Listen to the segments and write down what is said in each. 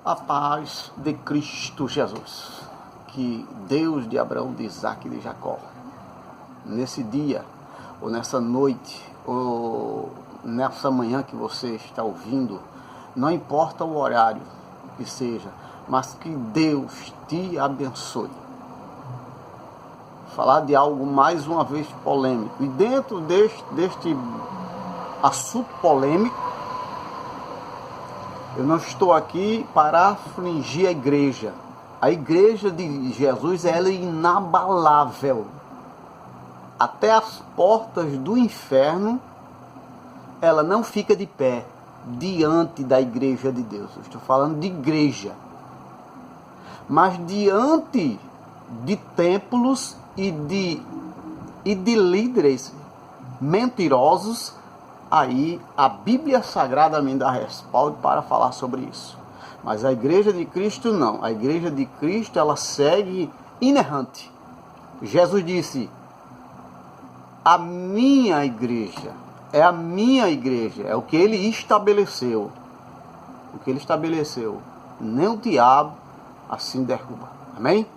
A paz de Cristo Jesus, que Deus de Abraão, de Isaac e de Jacó, nesse dia, ou nessa noite, ou nessa manhã que você está ouvindo, não importa o horário que seja, mas que Deus te abençoe. Falar de algo mais uma vez polêmico, e dentro deste assunto polêmico, eu não estou aqui para afligir a igreja. A igreja de Jesus, ela é inabalável. Até as portas do inferno, ela não fica de pé diante da igreja de Deus. Eu estou falando de igreja. Mas diante de templos e de líderes mentirosos, aí a Bíblia Sagrada me dá respaldo para falar sobre isso. Mas a igreja de Cristo não. A igreja de Cristo, ela segue inerrante. Jesus disse: a minha igreja, é a minha igreja, é o que ele estabeleceu. O que ele estabeleceu, nem o diabo assim derruba. Amém?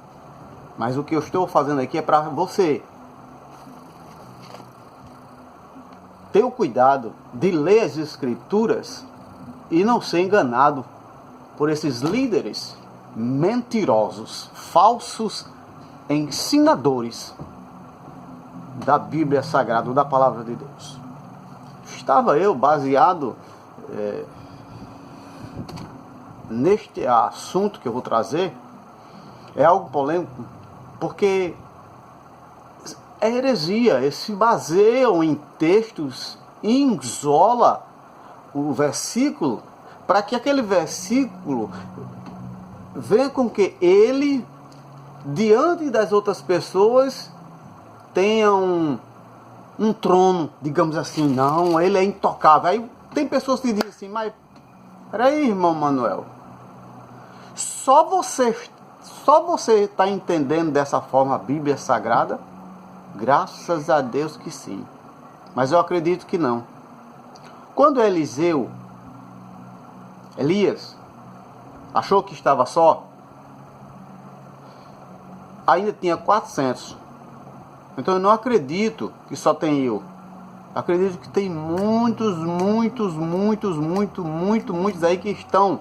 Mas o que eu estou fazendo aqui é para você ter o cuidado de ler as Escrituras e não ser enganado por esses líderes mentirosos, falsos ensinadores da Bíblia Sagrada, da Palavra de Deus. Estava eu baseado neste assunto que eu vou trazer. É algo polêmico, porque é heresia. Eles se baseiam em textos e isola o versículo para que aquele versículo venha com que ele, diante das outras pessoas, tenha um trono, digamos assim. Não, ele é intocável. Aí tem pessoas que dizem assim: mas peraí, irmão Manuel, só você está entendendo dessa forma a Bíblia Sagrada? Graças a Deus que sim. Mas eu acredito que não. Quando Elias, achou que estava só, ainda tinha 400. Então eu não acredito que só tem eu. Acredito que tem muitos aí que estão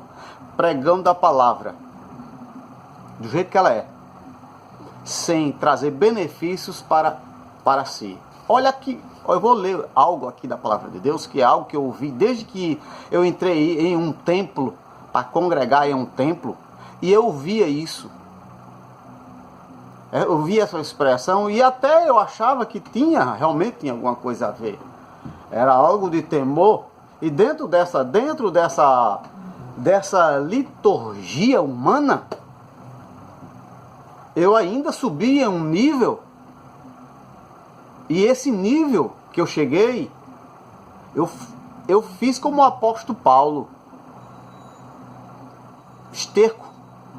pregando a palavra do jeito que ela é, sem trazer benefícios para si. Olha aqui, eu vou ler algo aqui da Palavra de Deus, que é algo que eu ouvi desde que eu entrei em um templo, para congregar em um templo, e eu ouvia isso. Eu via essa expressão e até eu achava que realmente tinha alguma coisa a ver. Era algo de temor, e dentro dessa liturgia humana, eu ainda subi em um nível, e esse nível que eu cheguei, eu fiz como o apóstolo Paulo: esterco,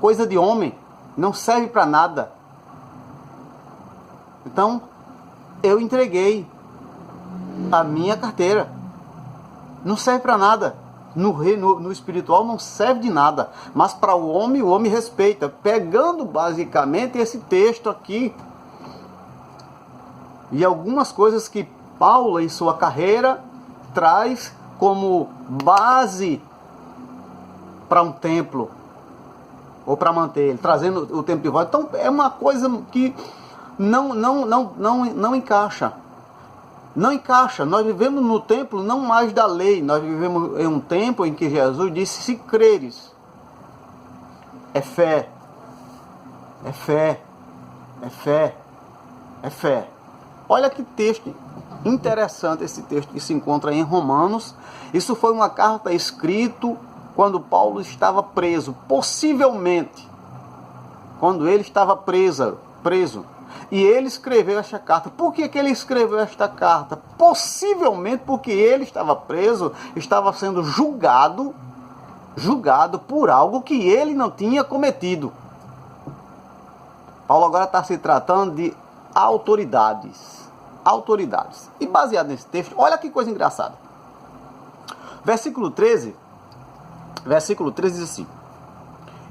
coisa de homem, não serve para nada. Então, eu entreguei a minha carteira. Não serve para nada. No espiritual não serve de nada. Mas para o homem respeita. Pegando basicamente esse texto aqui, e algumas coisas que Paulo em sua carreira traz como base para um templo, ou para manter ele, trazendo o templo de volta. Então é uma coisa que não encaixa. Não encaixa. Nós vivemos no templo não mais da lei. Nós vivemos em um tempo em que Jesus disse: se creres, é fé. É fé. É fé. É fé. Olha que texto interessante esse texto que se encontra em Romanos. Isso foi uma carta escrita quando Paulo estava preso. Possivelmente, quando ele estava preso. E ele escreveu esta carta. Por que ele escreveu esta carta? Possivelmente porque ele estava preso, estava sendo julgado por algo que ele não tinha cometido. Paulo agora está se tratando de autoridades. E baseado nesse texto, olha que coisa engraçada. Versículo 13 diz assim: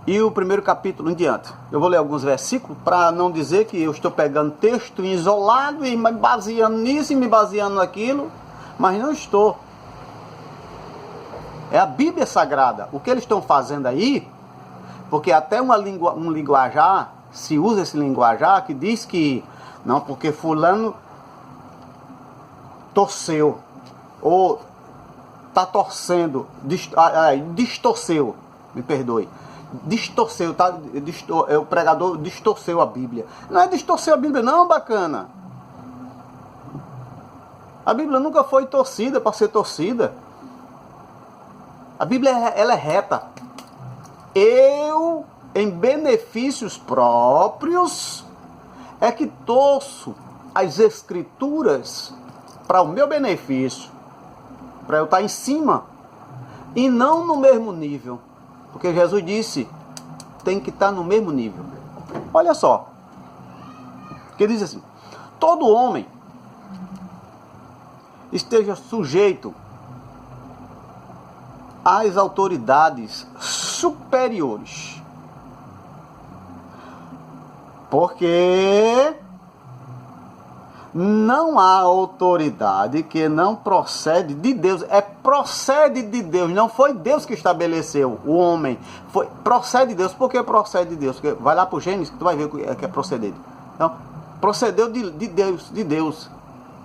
e o primeiro capítulo em diante. Eu vou ler alguns versículos para não dizer que eu estou pegando texto isolado e me baseando nisso e me baseando naquilo, mas não estou. É a Bíblia Sagrada. O que eles estão fazendo aí, porque até um linguajar, se usa esse linguajar que diz que, não, porque fulano torceu, ou está torcendo, distorceu, me perdoe, distorceu, tá? O pregador distorceu a Bíblia. Não é distorcer a Bíblia não, bacana. A Bíblia nunca foi torcida para ser torcida. A Bíblia, ela é reta. Eu, em benefícios próprios, é que torço as Escrituras para o meu benefício, para eu estar em cima e não no mesmo nível, porque Jesus disse, tem que estar no mesmo nível. Olha só, que diz assim: todo homem esteja sujeito às autoridades superiores, porque não há autoridade que não procede de Deus. Procede de Deus, não foi Deus que estabeleceu o homem. Procede de Deus. Por que procede de Deus? Porque vai lá para o Gênesis que tu vai ver o que é proceder. Então, procedeu de Deus.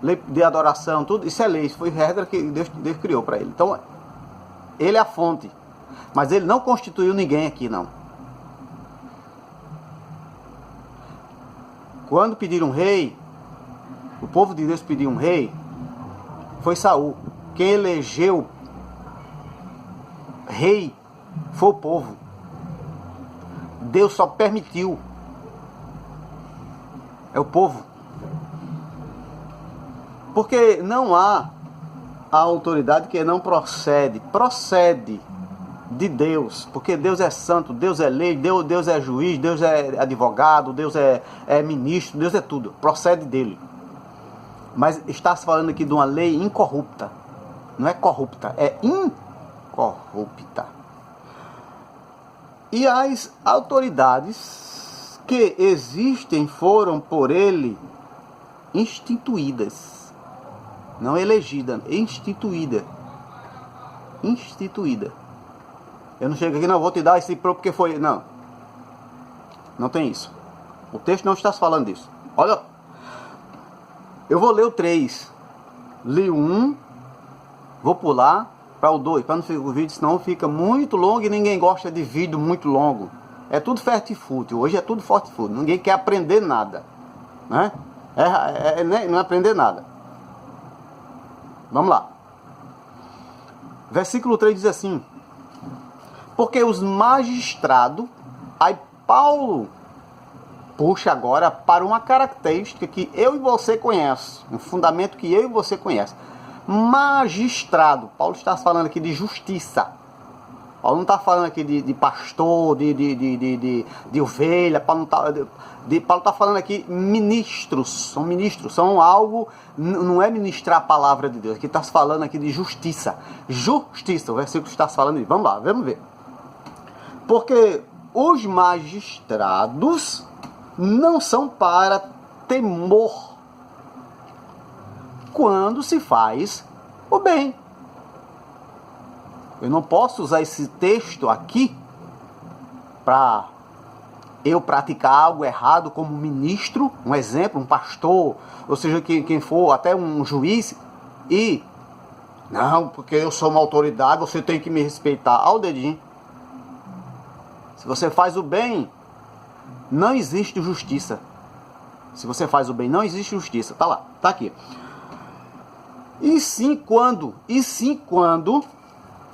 Lei de adoração, tudo. Isso é lei, isso foi regra que Deus criou para ele. Então, ele é a fonte. Mas ele não constituiu ninguém aqui, não. Quando pediram um rei, o povo de Deus pediu um rei, foi Saul. Quem elegeu rei foi o povo. Deus só permitiu. É o povo. Porque não há a autoridade que não procede. Procede de Deus. Porque Deus é santo, Deus é lei, Deus é juiz, Deus é advogado, Deus é ministro, Deus é tudo. Procede dele. Mas está se falando aqui de uma lei incorrupta. Não é corrupta, é incorrupta. E as autoridades que existem foram por ele instituídas. Não elegida, instituída. Instituída. Eu não chego aqui, não, vou te dar esse porque foi... Não. Não tem isso. O texto não está falando disso. Olha... Eu vou ler o 3. Li o 1. Vou pular para o 2. Para não ficar o vídeo, senão fica muito longo e ninguém gosta de vídeo muito longo. É tudo fast-food. Hoje é tudo fast-food. Ninguém quer aprender nada. Né? Não aprender nada. Vamos lá. Versículo 3 diz assim: porque os magistrados... Aí Paulo... puxa agora para uma característica que eu e você conhecemos, um fundamento que eu e você conhece. Magistrado. Paulo está falando aqui de justiça. Paulo não está falando aqui de pastor, de ovelha. Paulo está falando aqui ministros. São ministros, são algo, não é ministrar a palavra de Deus. Aqui está se falando aqui de justiça. Justiça, o versículo está se falando de. Vamos lá, vamos ver. Porque os magistrados não são para temor quando se faz o bem. Eu não posso usar esse texto aqui para eu praticar algo errado como ministro, um exemplo, um pastor, ou seja, quem for, até um juiz, e não, porque eu sou uma autoridade, você tem que me respeitar. Ao dedinho. Se você faz o bem, não existe justiça. Se você faz o bem, não existe justiça. Tá lá, tá aqui. E sim quando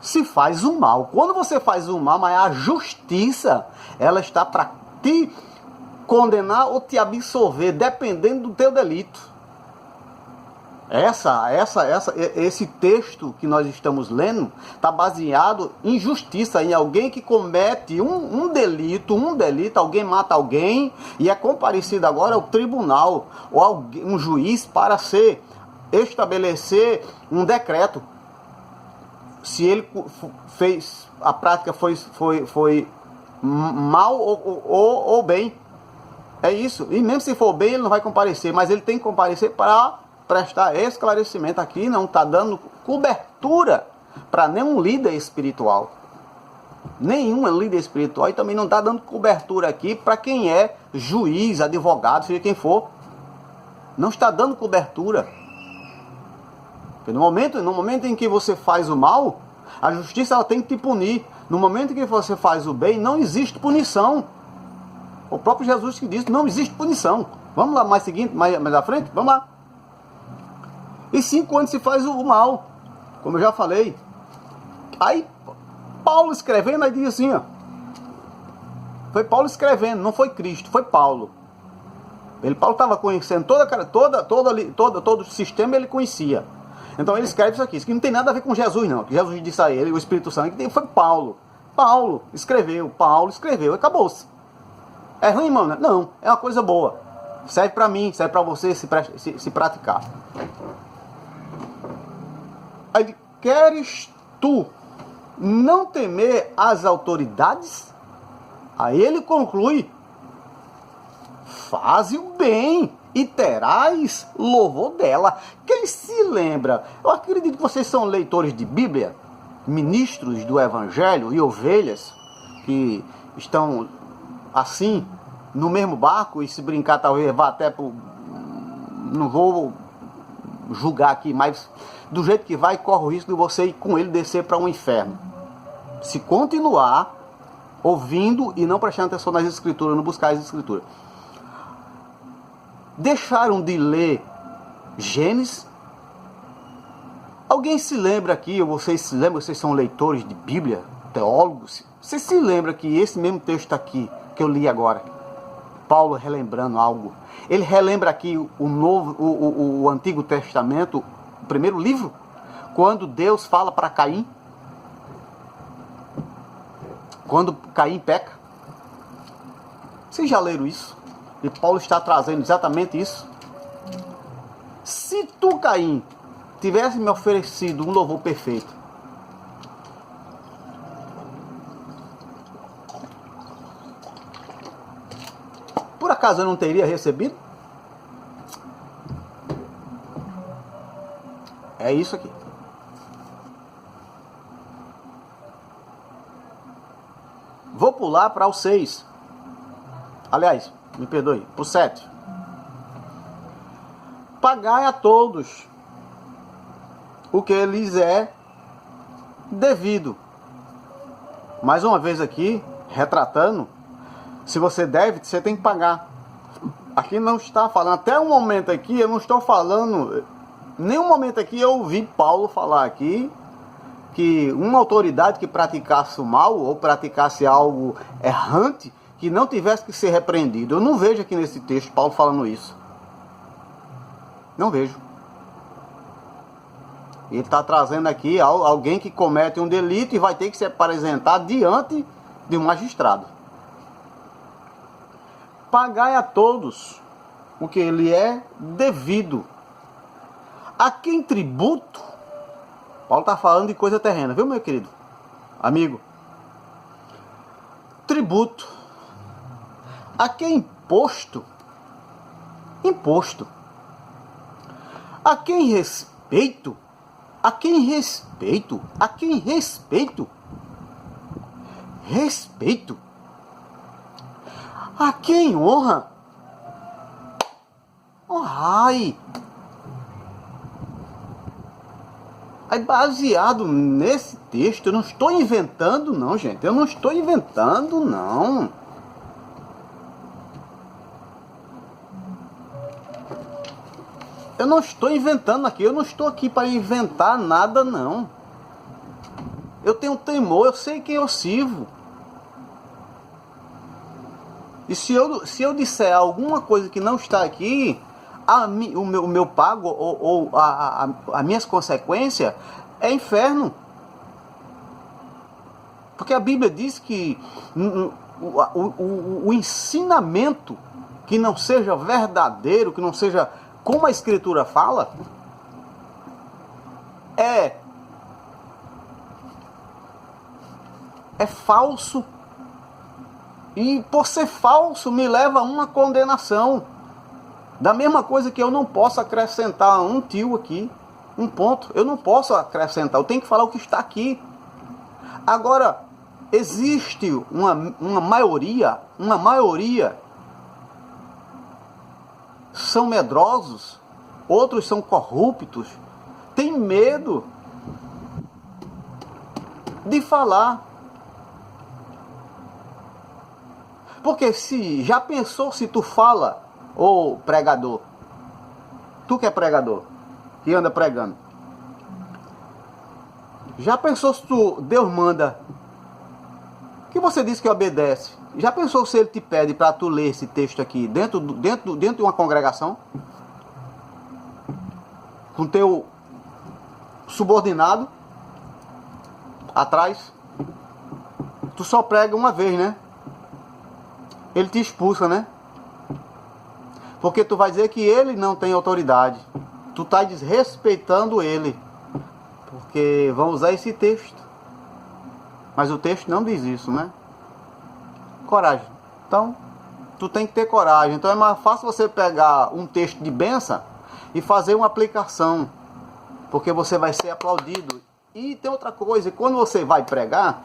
se faz o mal. Quando você faz o mal, mas a justiça, ela está para te condenar ou te absolver, dependendo do teu delito. Esse texto que nós estamos lendo está baseado em justiça, em alguém que comete um delito, alguém mata alguém e é comparecido agora ao tribunal ou um juiz para estabelecer um decreto. Se ele fez, a prática foi mal ou bem. É isso. E mesmo se for bem, ele não vai comparecer, mas ele tem que comparecer para prestar esclarecimento. Aqui não está dando cobertura para nenhum líder espiritual. Nenhum líder espiritual, e também não está dando cobertura aqui para quem é juiz, advogado, seja quem for. Não está dando cobertura. Porque no momento em que você faz o mal, a justiça ela tem que te punir. No momento em que você faz o bem, não existe punição. O próprio Jesus que disse, não existe punição. Vamos lá, mais à frente? Vamos lá. E sim, quando se faz o mal, como eu já falei. Aí, Paulo escrevendo, aí diz assim, ó. Foi Paulo escrevendo, não foi Cristo, foi Paulo. Paulo estava conhecendo todo o sistema, ele conhecia. Então ele escreve isso aqui. Isso aqui não tem nada a ver com Jesus, não. Jesus disse a ele, o Espírito Santo, foi Paulo. Paulo escreveu, acabou-se. É ruim, mano? Não, é uma coisa boa. Serve para mim, serve para você se praticar. Aí, queres tu não temer as autoridades? Aí ele conclui, faze o bem e terás louvor dela. Quem se lembra? Eu acredito que vocês são leitores de Bíblia, ministros do Evangelho e ovelhas que estão assim no mesmo barco, e se brincar talvez vá até pro... Não vou julgar aqui, mas do jeito que vai, corre o risco de você ir com ele descer para um inferno. Se continuar ouvindo e não prestando atenção nas escrituras, não buscar as escrituras. Deixaram de ler Gênesis? Alguém se lembra aqui, ou vocês se lembram, vocês são leitores de Bíblia, teólogos? Você se lembra que esse mesmo texto aqui, que eu li agora, Paulo relembrando algo, ele relembra aqui o Antigo Testamento, o primeiro livro, quando Deus fala para Caim, quando Caim peca. Vocês já leram isso? E Paulo está trazendo exatamente isso. Se tu, Caim, tivesse me oferecido um louvor perfeito, por acaso eu não teria recebido? É isso aqui. Vou pular para o 6. Aliás, me perdoe, para o 7. Pagai a todos o que lhes é devido. Mais uma vez aqui, retratando, se você deve, você tem que pagar. Aqui não está falando, até um momento aqui, eu não estou falando, nenhum momento aqui eu ouvi Paulo falar aqui que uma autoridade que praticasse o mal ou praticasse algo errante, que não tivesse que ser repreendido. Eu não vejo aqui nesse texto Paulo falando isso. Não vejo. Ele está trazendo aqui alguém que comete um delito e vai ter que se apresentar diante de um magistrado. Pagai a todos o que lhe é devido. A quem tributo? Paulo está falando de coisa terrena, viu, meu querido amigo? Tributo. A quem imposto? Imposto. A quem respeito? A quem respeito? A quem respeito? Respeito. A quem honra? Honrai. Aí, baseado nesse texto, eu não estou inventando não, gente. Eu não estou inventando não. Eu não estou inventando aqui. Eu não estou aqui para inventar nada não. Eu tenho temor, eu sei quem eu sirvo. E se eu disser alguma coisa que não está aqui, o meu pago ou as minhas consequências é inferno. Porque a Bíblia diz que o ensinamento que não seja verdadeiro, que não seja como a Escritura fala, é falso E por ser falso me leva a uma condenação. Da mesma coisa que eu não posso acrescentar um tio aqui, um ponto. Eu não posso acrescentar, eu tenho que falar o que está aqui. Agora, existe uma maioria são medrosos, outros são corruptos, tem medo de falar. Porque já pensou se tu fala, ô pregador, tu que é pregador, que anda pregando, já pensou se Deus manda, que você disse que obedece, já pensou se ele te pede para tu ler esse texto aqui dentro de uma congregação, com teu subordinado atrás? Tu só prega uma vez, né? Ele te expulsa, né? Porque tu vai dizer que ele não tem autoridade. Tu tá desrespeitando ele. Porque vão usar esse texto. Mas o texto não diz isso, né? Coragem. Então, tu tem que ter coragem. Então é mais fácil você pegar um texto de bênção e fazer uma aplicação. Porque você vai ser aplaudido. E tem outra coisa. Quando você vai pregar,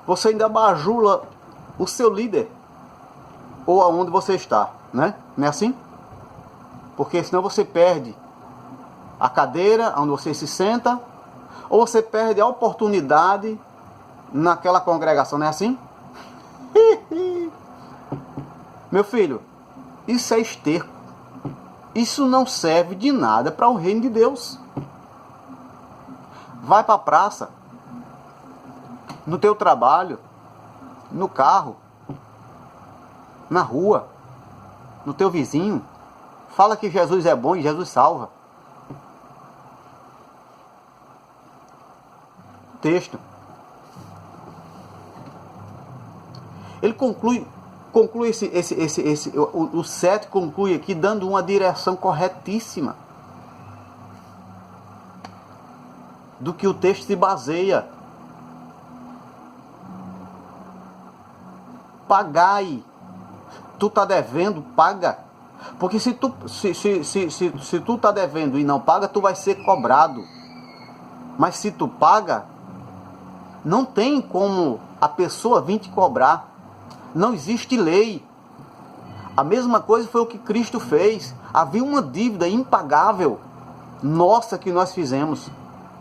você ainda bajula o seu líder. Ou aonde você está, né? Não é assim? Porque senão você perde a cadeira onde você se senta, ou você perde a oportunidade naquela congregação, não é assim? Meu filho, isso é esterco. Isso não serve de nada para o reino de Deus. Vai para a praça, no teu trabalho, no carro, na rua, no teu vizinho, fala que Jesus é bom e Jesus salva. Texto. Ele conclui o 7 conclui aqui dando uma direção corretíssima do que o texto se baseia. Pagai. Tu tá devendo, paga. Porque se tu tá devendo e não paga, tu vai ser cobrado. Mas se tu paga, não tem como a pessoa vir te cobrar. Não existe lei. A mesma coisa foi o que Cristo fez. Havia uma dívida impagável nossa que nós fizemos.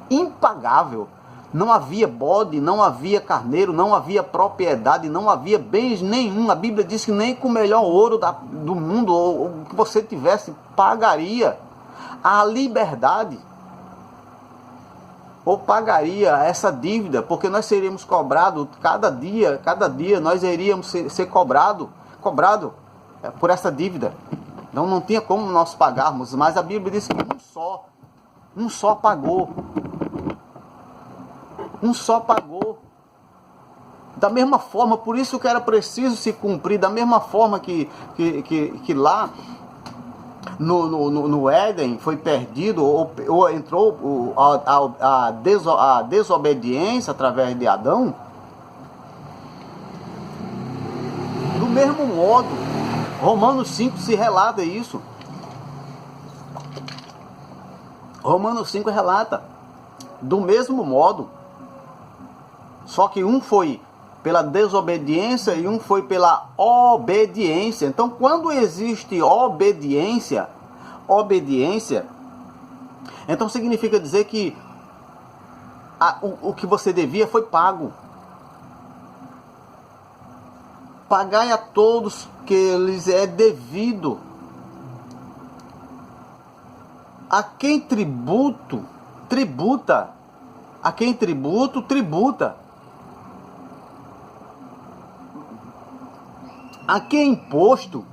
Impagável. Não havia bode, não havia carneiro, não havia propriedade, não havia bens nenhum. A Bíblia diz que nem com o melhor ouro do mundo, ou que você tivesse, pagaria a liberdade. Ou pagaria essa dívida, porque nós seríamos cobrados cada dia nós iríamos ser cobrado por essa dívida. Então não tinha como nós pagarmos, mas a Bíblia diz que um só pagou. Um só pagou. Da mesma forma, por isso que era preciso se cumprir, da mesma forma que lá no Éden foi perdido, ou entrou a desobediência através de Adão. Do mesmo modo, Romanos 5 se relata isso. Romanos 5 relata. Do mesmo modo, só que um foi pela desobediência e um foi pela obediência. Então, quando existe obediência, então significa dizer que o que você devia foi pago. Pagai a todos que lhes é devido. A quem tributa. A quem tributo, tributa. A quem imposto,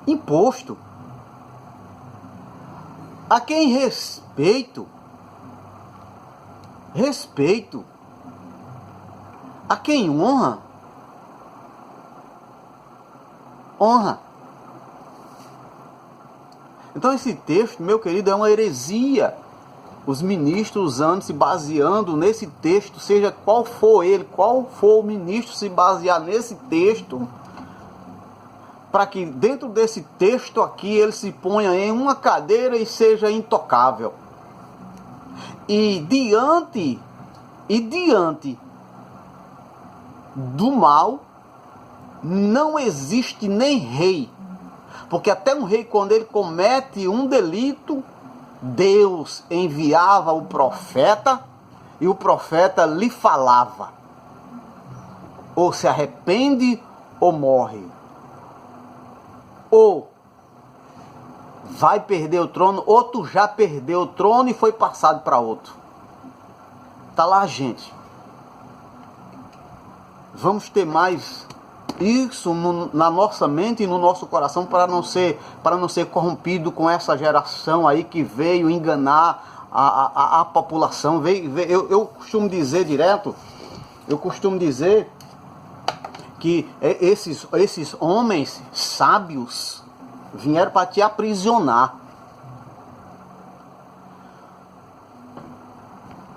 imposto. A quem respeito, respeito. A quem honra, honra. Então esse texto, meu querido, é uma heresia. os ministros usando, se baseando nesse texto, seja qual for ele, qual for o ministro, se basear nesse texto, para que dentro desse texto aqui ele se ponha em uma cadeira e seja intocável. E diante do mal, não existe nem rei. Porque até um rei, quando ele comete um delito, Deus enviava o profeta e o profeta lhe falava: ou se arrepende ou morre, ou vai perder o trono, ou tu já perdeu o trono e foi passado para outro. Tá lá, gente. Vamos ter mais isso na nossa mente e no nosso coração para não ser corrompido com essa geração aí que veio enganar a população. Eu costumo dizer direto, que esses homens sábios vieram para te aprisionar.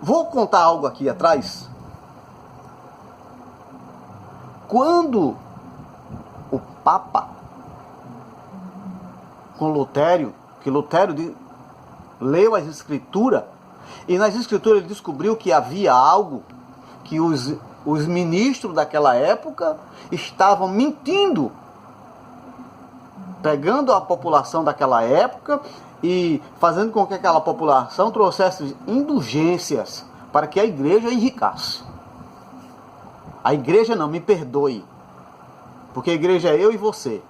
Vou contar algo aqui atrás. Quando o Papa, com Lutero, que Lutero leu as Escrituras, e nas Escrituras ele descobriu que havia algo que os ministros daquela época estavam mentindo, pegando a população daquela época e fazendo com que aquela população trouxesse indulgências para que a igreja enriquecesse. A igreja não, me perdoe, porque a igreja é eu e você.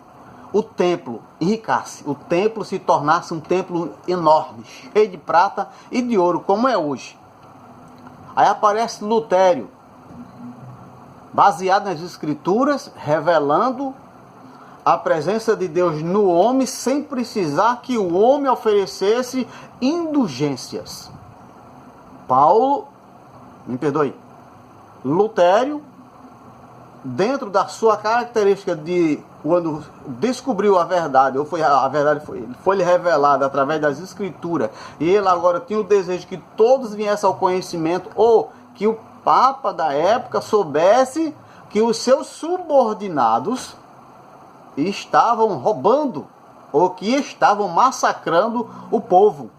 O templo enriquece, o templo se tornasse um templo enorme, cheio de prata e de ouro, como é hoje. Aí aparece Lutero, baseado nas Escrituras, revelando a presença de Deus no homem, sem precisar que o homem oferecesse indulgências. Lutero, dentro da sua característica de quando descobriu a verdade, a verdade foi-lhe revelada através das Escrituras, e ele agora tinha o desejo que todos viessem ao conhecimento, ou que o Papa da época soubesse que os seus subordinados estavam roubando, ou que estavam massacrando o povo.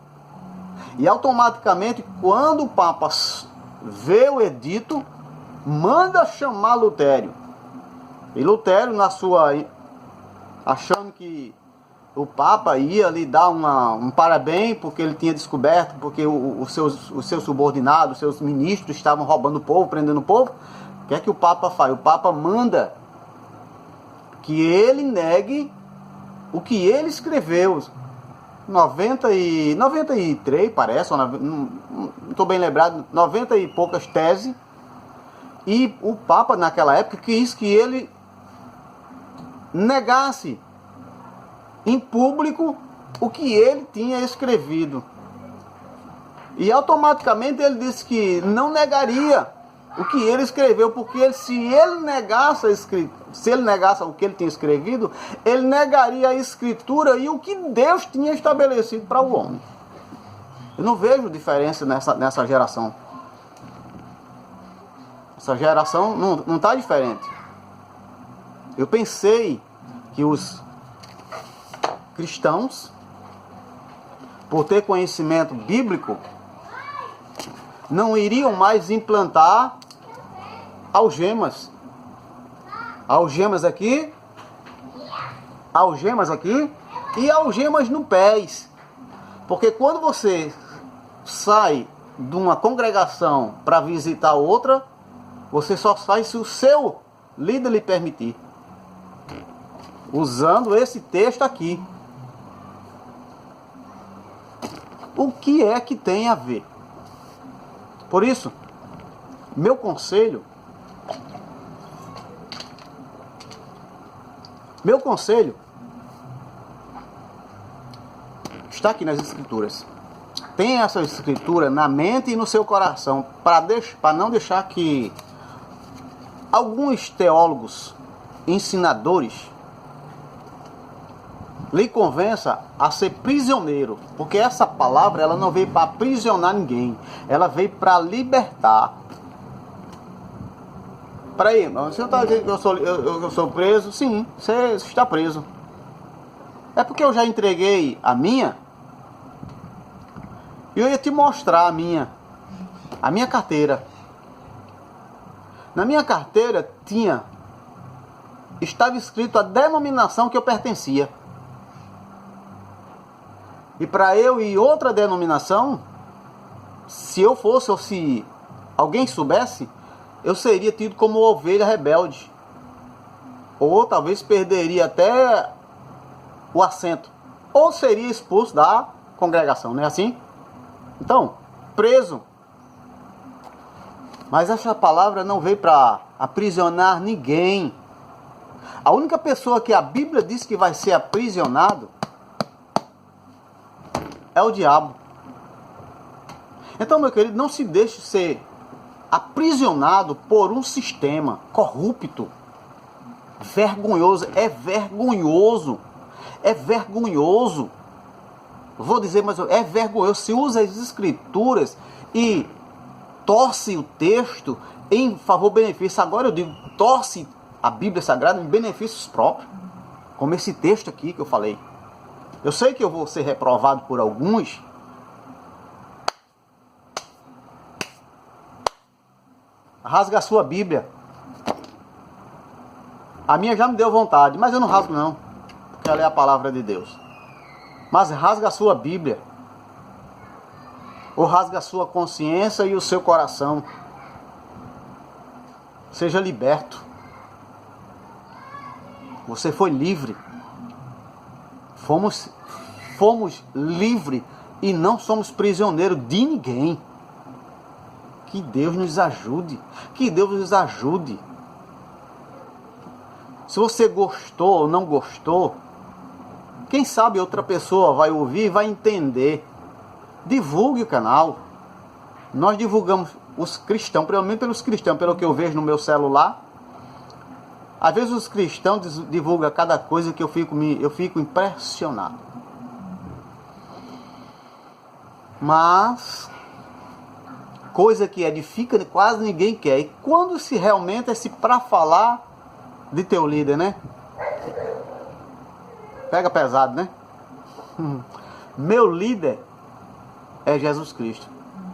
E automaticamente, quando o Papa vê o edito, manda chamar Lutero. E Lutero, achando que o Papa ia lhe dar um parabéns, porque ele tinha descoberto, porque os seus subordinados, os seus ministros estavam roubando o povo, prendendo o povo, o que é que o Papa faz? O Papa manda que ele negue o que ele escreveu. 93, parece, não estou bem lembrado, 90 e poucas teses. E o Papa, naquela época, quis que ele negasse em público o que ele tinha escrevido. E automaticamente ele disse que não negaria o que ele escreveu, porque se ele negasse o que ele tinha escrevido, ele negaria a Escritura e o que Deus tinha estabelecido para o homem. Eu não vejo diferença nessa geração. Essa geração não está diferente. Eu pensei que os cristãos, por ter conhecimento bíblico, não iriam mais implantar algemas. Algemas aqui e algemas no pés. Porque quando você sai de uma congregação para visitar outra, você só sai se o seu líder lhe permitir. Usando esse texto aqui. O que é que tem a ver? Por isso, meu conselho está aqui nas Escrituras. Tenha essa Escritura na mente e no seu coração, para não deixar que alguns teólogos, ensinadores, lhe convença a ser prisioneiro, porque essa palavra ela não veio para aprisionar ninguém, ela veio para libertar. Peraí, mas você não está dizendo que eu sou preso? Sim, você está preso. É porque eu já entreguei a minha, e eu ia te mostrar a minha carteira. Na minha carteira estava escrito a denominação que eu pertencia. E para eu ir outra denominação, se eu fosse ou se alguém soubesse, eu seria tido como ovelha rebelde. Ou talvez perderia até o assento. Ou seria expulso da congregação, não é assim? Então, preso. Mas essa palavra não veio para aprisionar ninguém. A única pessoa que a Bíblia diz que vai ser aprisionado é o diabo. Então, meu querido, não se deixe ser aprisionado por um sistema corrupto, vergonhoso. É vergonhoso. É vergonhoso. Vou dizer, mas é vergonhoso. Se usa as escrituras e torce o texto em favor do benefício. Agora eu digo, torce a Bíblia Sagrada em benefícios próprios. Como esse texto aqui que eu falei. Eu sei que eu vou ser reprovado por alguns. Rasga a sua Bíblia. A minha já me deu vontade, mas eu não rasgo não, porque ela é a palavra de Deus. Mas rasga a sua Bíblia. Ou rasga a sua consciência e o seu coração. Seja liberto. Você foi livre. Fomos livres e não somos prisioneiros de ninguém. Que Deus nos ajude. Que Deus nos ajude. Se você gostou ou não gostou, quem sabe outra pessoa vai ouvir e vai entender. Divulgue o canal. Nós divulgamos os cristãos, pelo menos pelos cristãos, pelo que eu vejo no meu celular. Às vezes os cristãos divulgam cada coisa que eu fico impressionado. Mas coisa que edifica quase ninguém quer. E quando se realmente é para falar de teu líder, né? Pega pesado, né? Meu líder é Jesus Cristo.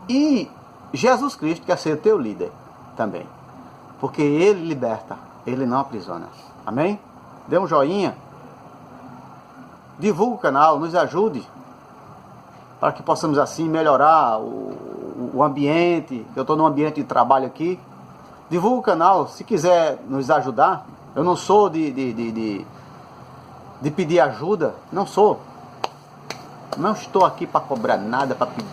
E Jesus Cristo quer ser teu líder também. Porque Ele liberta, Ele não aprisiona. Amém? Dê um joinha. Divulgue o canal, nos ajude. Para que possamos assim melhorar o ambiente. Eu estou num ambiente de trabalho aqui. Divulgue o canal, se quiser nos ajudar. Eu não sou de pedir ajuda. Não sou. Não estou aqui para cobrar nada, para pedir.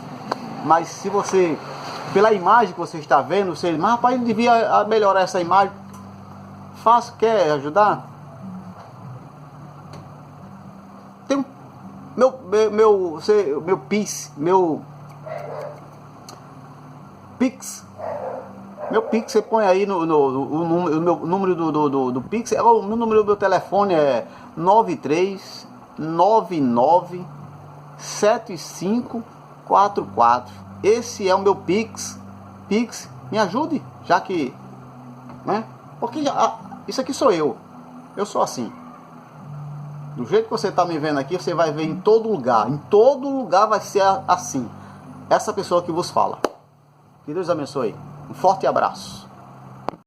Mas se você, pela imagem que você está vendo, você diz, mas rapaz, ele devia melhorar essa imagem. Faça, quer ajudar? Tem um, meu Pix, meu Pix, você põe aí o meu número do Pix, o número do meu telefone é 93997544. Esse é o meu Pix. Me ajude, já que, né? Porque isso aqui sou eu. Eu sou assim. Do jeito que você está me vendo aqui, você vai ver em todo lugar. Em todo lugar vai ser assim. Essa pessoa que vos fala. Que Deus abençoe. Um forte abraço.